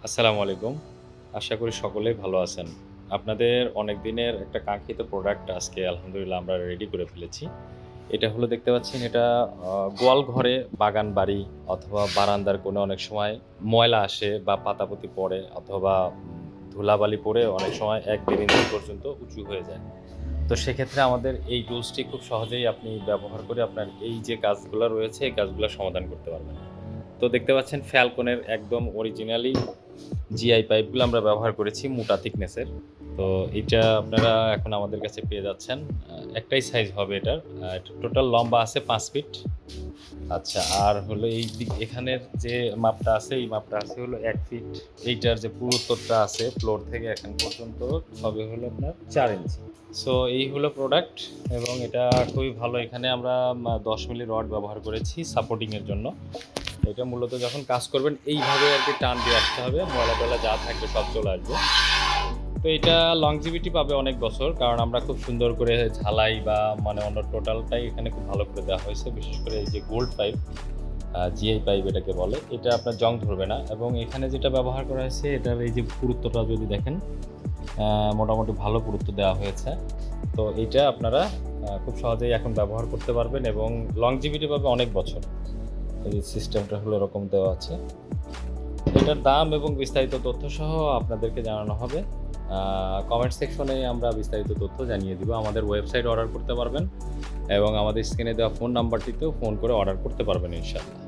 আসসালামু আলাইকুম। আশা করি সকলেই ভালো আছেন। আপনাদের অনেক দিনের একটা কাঙ্ক্ষিত প্রোডাক্ট আজকে আলহামদুলিল্লাহ আমরা রেডি করে ফেলেছি। এটা হলো দেখতে পাচ্ছেন এটা গোয়াল ঘরে, বাগান বাড়ি অথবা বারান্দার কোণে অনেক সময় ময়লা আসে বা পাতাপতি পড়ে অথবা ধুলাবালি পড়ে অনেক সময় ১-১.৫ ইঞ্চি পর্যন্ত উঁচু হয়ে যায়। তো সেক্ষেত্রে আমাদের এই টুলসটি খুব সহজেই আপনি ব্যবহার করে আপনার এই যে কাজগুলা রয়েছে, এই কাজগুলা সমাধান করতে পারবেন। তো দেখতে পাচ্ছেন ফ্যালকনের একদম অরিজিনালি জিআই পাইপগুলো আমরা ব্যবহার করেছি মোটা থিকনেসের। তো এইটা আপনারা এখন আমাদের কাছে পেয়ে যাচ্ছেন। একটাই সাইজ হবে এটার। এটা টোটাল লম্বা আছে ৫ ফিট। আচ্ছা, আর হলো এই এখানের যে মাপটা আছে, এই মাপটা আছে হলো ১ ফিট। এইটার যে পুরুত্বটা আছে ফ্লোর থেকে এখান পর্যন্ত হবে হলো আপনার ৪ ইঞ্চি। সো এই হলো প্রোডাক্ট এবং এটা খুবই ভালো। এখানে আমরা ১০ মিলি রড ব্যবহার করেছি সাপোর্টিং এর জন্য। এটা মূলত যখন কাজ করবেন এইভাবে আরকি টান দিয়ে আসতে হবে। ময়লা-টয়লা যা থাকবে সব চলে আসবে। তো এটা longevity পাবে অনেক বছর। কারণ আমরা খুব সুন্দর করে ঝালাই বা মানে অন্য টোটালটাই এখানে খুব ভালো করে দেওয়া হয়েছে। বিশেষ করে এই যে গোল্ড পাইপ, জিআই পাইপ এটাকে বলে। এটা আপনার জং ধরবে না এবং এখানে যেটা ব্যবহার করা হয়েছে এটার এই যে পুরুত্বটা যদি দেখেন, মোটামুটি ভালো পুরুত্ব দেওয়া হয়েছে। তো এইটা আপনারা খুব সহজেই এখন ব্যবহার করতে পারবেন এবং longevity পাবে অনেক বছর। এই সিস্টেমটা হলো এরকম দেওয়া আছে। এটার দাম এবং বিস্তারিত তথ্যসহ আপনাদেরকে জানানো হবে। কমেন্ট সেকশনে আমরা বিস্তারিত তথ্য জানিয়ে দিব। আমাদের ওয়েবসাইটে অর্ডার করতে পারবেন এবং আমাদের স্ক্রিনে দেওয়া ফোন নাম্বারটিতেও ফোন করে অর্ডার করতে পারবেন ইনশাআল্লাহ।